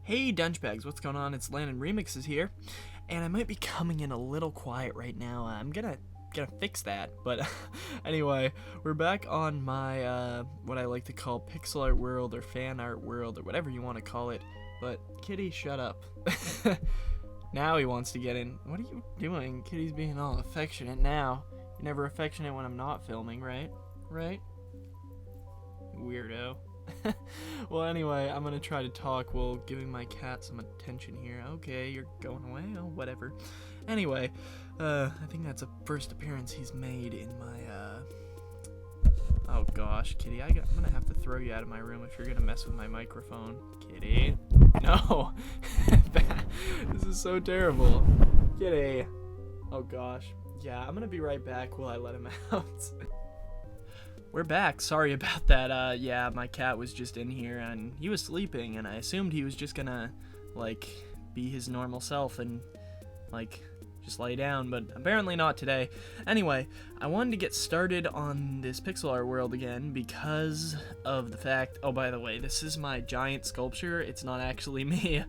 Hey Dungebags, what's going on? It's LandonRemixes here, and I might be coming in a little quiet right now. I'm gonna fix that, but anyway, we're back on my what I like to call pixel art world or fan art world or whatever you want to call it. But Kitty, shut up. Now he wants to get in. What are you doing? Kitty's being all affectionate now. You're never affectionate when I'm not filming, right? Right? Weirdo. Well, anyway, I'm gonna try to talk while giving my cat some attention here. Okay, you're going away? Oh, whatever. Anyway, I think that's a first appearance he's made in my, oh gosh, Kitty, I'm gonna have to throw you out of my room if you're gonna mess with my microphone. Kitty. No! This is so terrible. Kitty. Oh gosh. Yeah, I'm gonna be right back while I let him out. We're back. Sorry about that. Yeah, my cat was just in here and he was sleeping and I assumed he was just gonna, like, be his normal self and, like, just lay down, but apparently not today. Anyway, I wanted to get started on this pixel art world again because of the fact, oh, by the way, this is my giant sculpture. It's not actually me.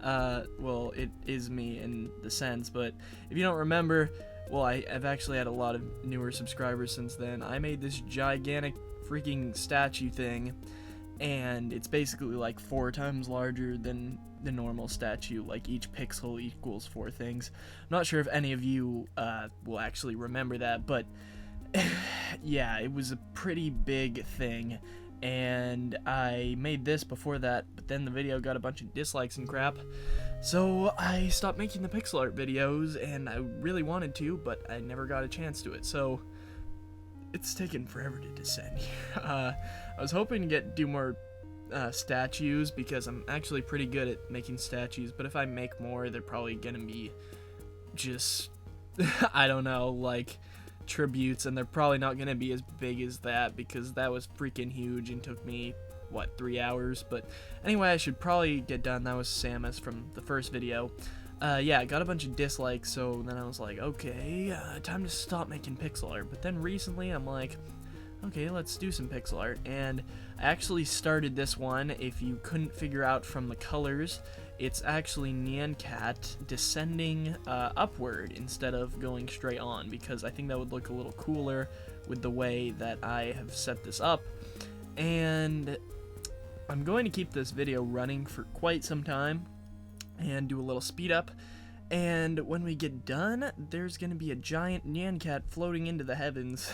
Well, it is me in the sense, but if you don't remember, well, I've actually had a lot of newer subscribers since then. I made this gigantic freaking statue thing, and it's basically like 4 times larger than the normal statue. Like, each pixel equals 4 things. I'm not sure if any of you will actually remember that, but yeah, it was a pretty big thing, and I made this before that, but then the video got a bunch of dislikes and crap, so I stopped making the pixel art videos, and I really wanted to, but I never got a chance to it, so it's taken forever to descend here. I was hoping to do more statues, because I'm actually pretty good at making statues, but if I make more, they're probably gonna be just, I don't know, like, tributes, and they're probably not gonna be as big as that, because that was freaking huge and took me, what, 3 hours? But anyway, I should probably get done. That was Samus from the first video. Yeah, I got a bunch of dislikes, so then I was like, okay, time to stop making pixel art. But then recently I'm like, okay, let's do some pixel art, and I actually started this one. If you couldn't figure out from the colors, it's actually Nyan cat descending upward instead of going straight on, because I think that would look a little cooler with the way that I have set this up. And I'm going to keep this video running for quite some time and do a little speed up, and when we get done, there's going to be a giant Nyan cat floating into the heavens,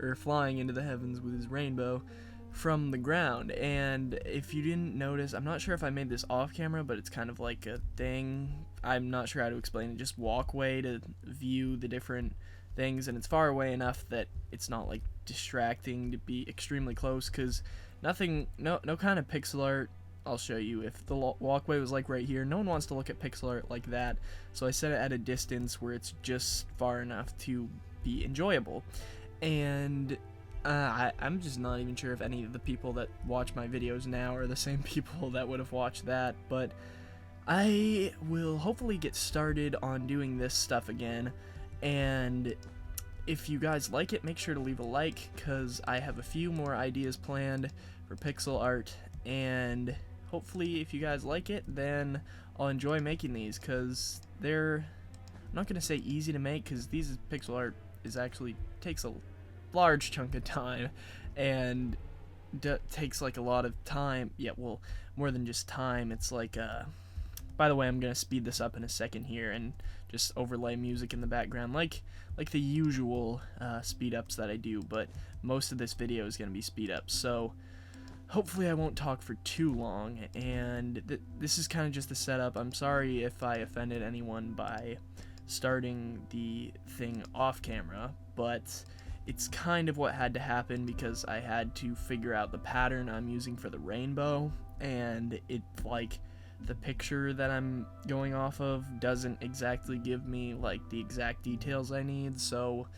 or flying into the heavens with his rainbow from the ground. And if you didn't notice, I'm not sure if I made this off camera, but it's kind of like a thing, I'm not sure how to explain it, just walkway to view the different things, and it's far away enough that it's not like distracting to be extremely close, because no kind of pixel art, I'll show you, if the walkway was like right here, no one wants to look at pixel art like that, so I set it at a distance where it's just far enough to be enjoyable. And I'm just not even sure if any of the people that watch my videos now are the same people that would have watched that, but I will hopefully get started on doing this stuff again. And if you guys like it, make sure to leave a like, because I have a few more ideas planned for pixel art, and hopefully if you guys like it, then I'll enjoy making these, because they're, I'm not going to say easy to make, because these pixel art actually takes a large chunk of time, and takes like a lot of time. Yeah, well, more than just time. It's like, by the way, I'm going to speed this up in a second here and just overlay music in the background, like the usual speed ups that I do, but most of this video is going to be speed ups, so hopefully I won't talk for too long. And this is kind of just the setup. I'm sorry if I offended anyone by starting the thing off camera, but it's kind of what had to happen, because I had to figure out the pattern I'm using for the rainbow, and it, like, the picture that I'm going off of doesn't exactly give me, like, the exact details I need, so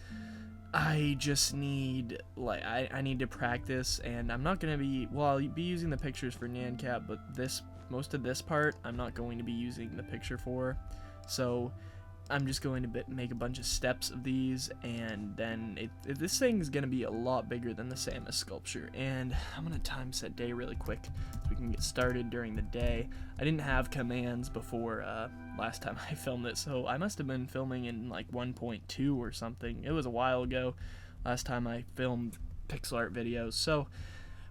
I just need, like, I need to practice, and I'm not gonna be, well, I'll be using the pictures for Nyan cat, but most of this part I'm not going to be using the picture for, so I'm just going to make a bunch of steps of these, and then this thing is going to be a lot bigger than the Samus sculpture. And I'm going to time set day really quick so we can get started during the day. I didn't have commands before last time I filmed it, so I must have been filming in like 1.2 or something. It was a while ago last time I filmed pixel art videos, so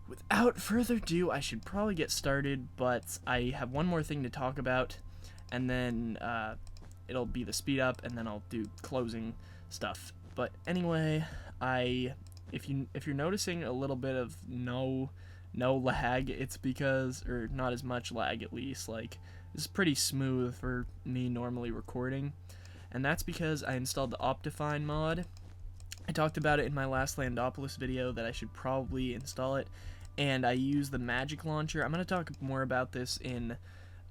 without further ado, I should probably get started, but I have one more thing to talk about, and then it'll be the speed up, and then I'll do closing stuff. But anyway, if you're noticing a little bit of no lag, it's because, or not as much lag at least, like this is pretty smooth for me normally recording, and that's because I installed the Optifine mod. I talked about it in my last Landopolis video that I should probably install it, and I use the magic launcher. I'm going to talk more about this in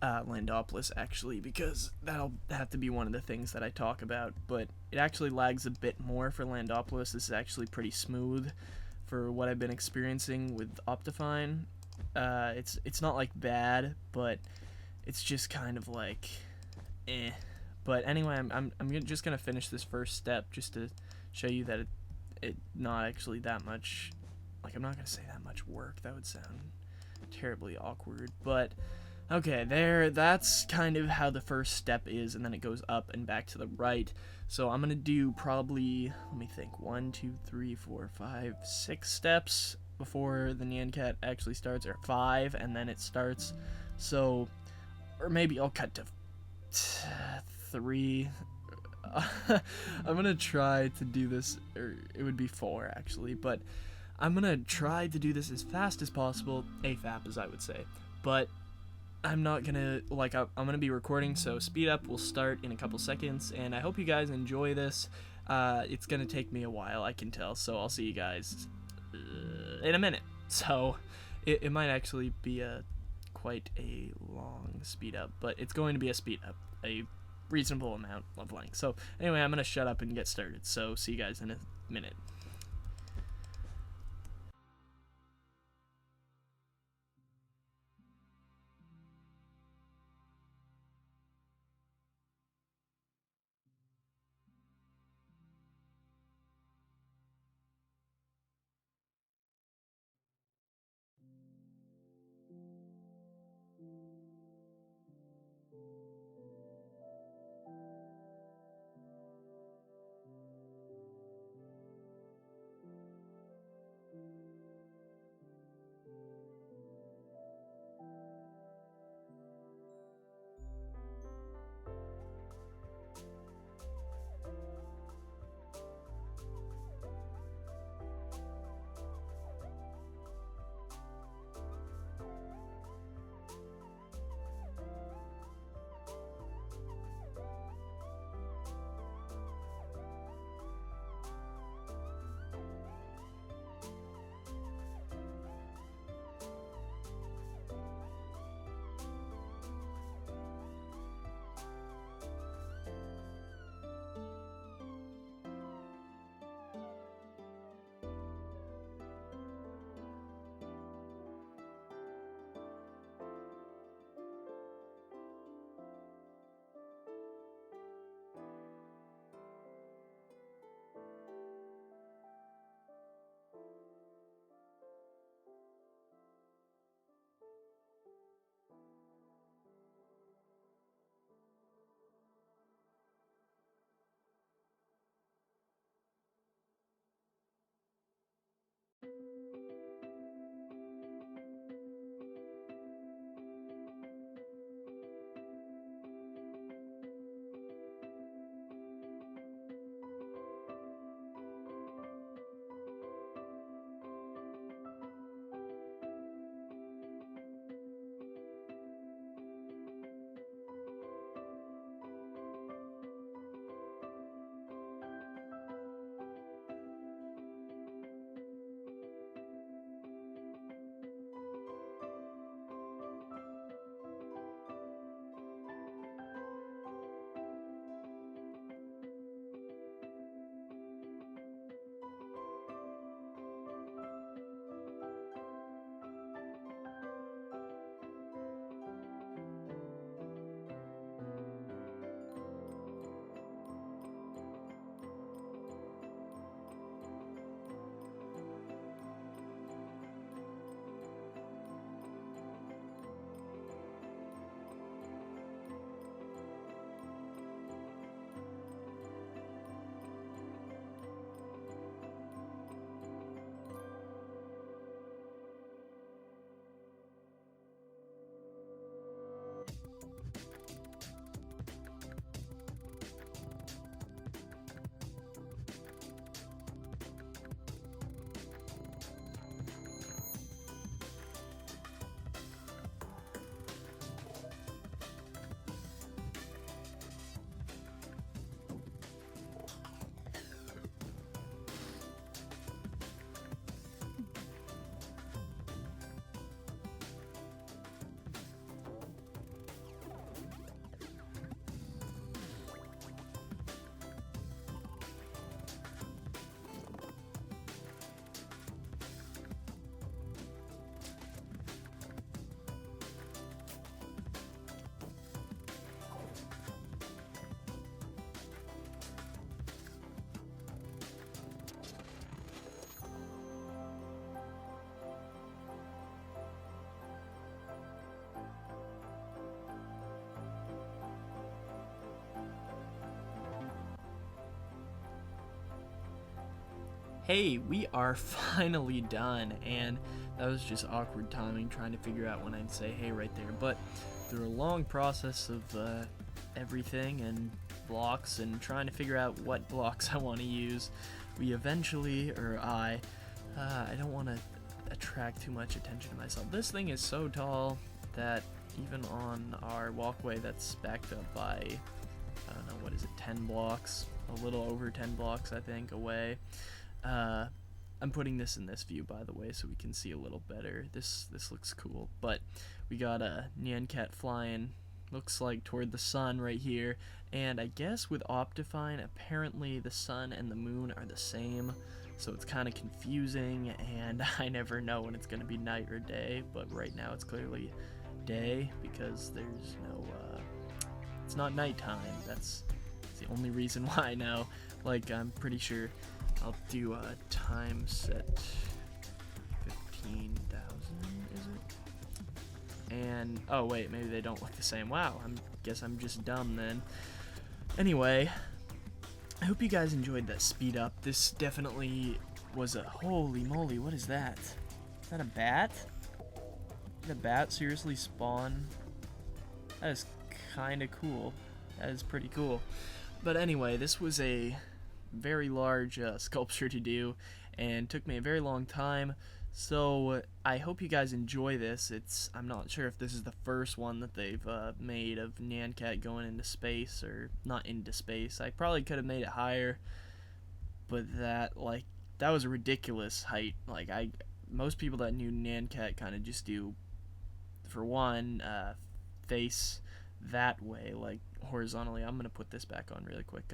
Landopolis actually, because that'll have to be one of the things that I talk about, but it actually lags a bit more for Landopolis. This is actually pretty smooth for what I've been experiencing with Optifine. It's not like bad, but it's just kind of like eh. But anyway, I'm just gonna finish this first step just to show you that it not actually that much, like, I'm not gonna say that much work, that would sound terribly awkward, but okay, that's kind of how the first step is, and then it goes up and back to the right. So I'm gonna do probably, let me think, 1, 2, 3, 4, 5, 6 steps before the Nyan cat actually starts, or 5, and then it starts. So, or maybe I'll cut to 3. I'm gonna try to do this, or it would be 4 actually, but I'm gonna try to do this as fast as possible, AFAP as I would say, but I'm not gonna, like, I'm gonna be recording, so speed up will start in a couple seconds, and I hope you guys enjoy this. It's gonna take me a while, I can tell, so I'll see you guys in a minute. So it might actually be quite a long speed up, but it's going to be a speed up, a reasonable amount of length. So anyway, I'm gonna shut up and get started, so see you guys in a minute. Hey, we are finally done, and that was just awkward timing trying to figure out when I'd say hey right there, but through a long process of everything and blocks and trying to figure out what blocks I want to use, we eventually, or I don't want to attract too much attention to myself. This thing is so tall that even on our walkway that's backed up by, I don't know, what is it, 10 blocks, a little over 10 blocks I think away. I'm putting this in this view, by the way, so we can see a little better. This looks cool, but we got a Nyan cat flying, looks like toward the sun right here, and I guess with Optifine, apparently the sun and the moon are the same, so it's kind of confusing, and I never know when it's going to be night or day, but right now it's clearly day, because there's no, it's not nighttime. That's the only reason why I know. Like, I'm pretty sure I'll do a time set 15,000, is it? And, oh wait, maybe they don't look the same. Wow, guess I'm just dumb then. Anyway, I hope you guys enjoyed that speed up. This definitely was a, holy moly, what is that? Is that a bat? Did a bat seriously spawn? That is kind of cool. That is pretty cool. But anyway, this was a very large sculpture to do, and took me a very long time, so I hope you guys enjoy this. I'm not sure if this is the first one that they've made of Nyan cat going into space, or not into space. I probably could have made it higher, but that was a ridiculous height. Like, most people that knew Nyan cat kind of just do, for one, face that way, like horizontally. I'm gonna put this back on really quick.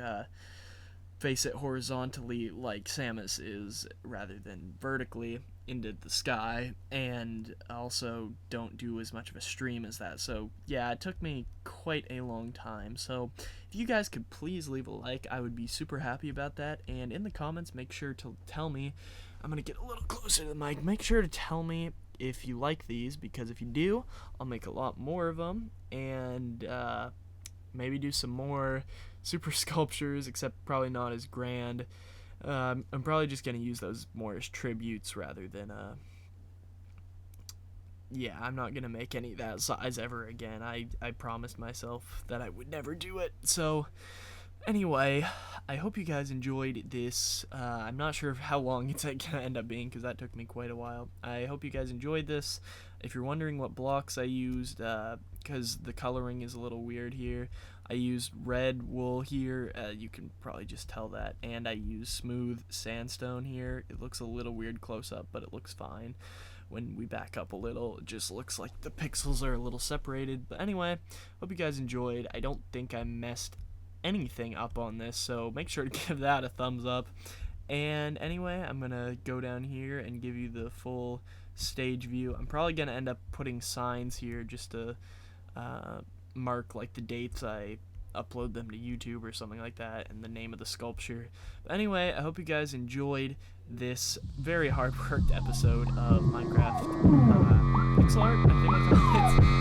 Face it horizontally like Samus is, rather than vertically into the sky, and also don't do as much of a stream as that. So yeah, it took me quite a long time. So if you guys could please leave a like, I would be super happy about that, and in the comments make sure to tell me, I'm gonna get a little closer to the mic, make sure to tell me if you like these, because if you do, I'll make a lot more of them, and maybe do some more super sculptures, except probably not as grand. I'm probably just going to use those more as tributes rather than, yeah, I'm not going to make any that size ever again. I promised myself that I would never do it. So, anyway, I hope you guys enjoyed this. I'm not sure how long it's going to end up being, because that took me quite a while. I hope you guys enjoyed this. If you're wondering what blocks I used, because the coloring is a little weird here, I used red wool here, you can probably just tell that, and I used smooth sandstone here. It looks a little weird close up, but it looks fine. When we back up a little, it just looks like the pixels are a little separated. But anyway, hope you guys enjoyed. I don't think I messed anything up on this, so make sure to give that a thumbs up. And anyway, I'm gonna go down here and give you the full stage view. I'm probably gonna end up putting signs here just to mark like the dates I upload them to YouTube or something like that, and the name of the sculpture. But anyway, I hope you guys enjoyed this very hard worked episode of Minecraft pixel art, I think that's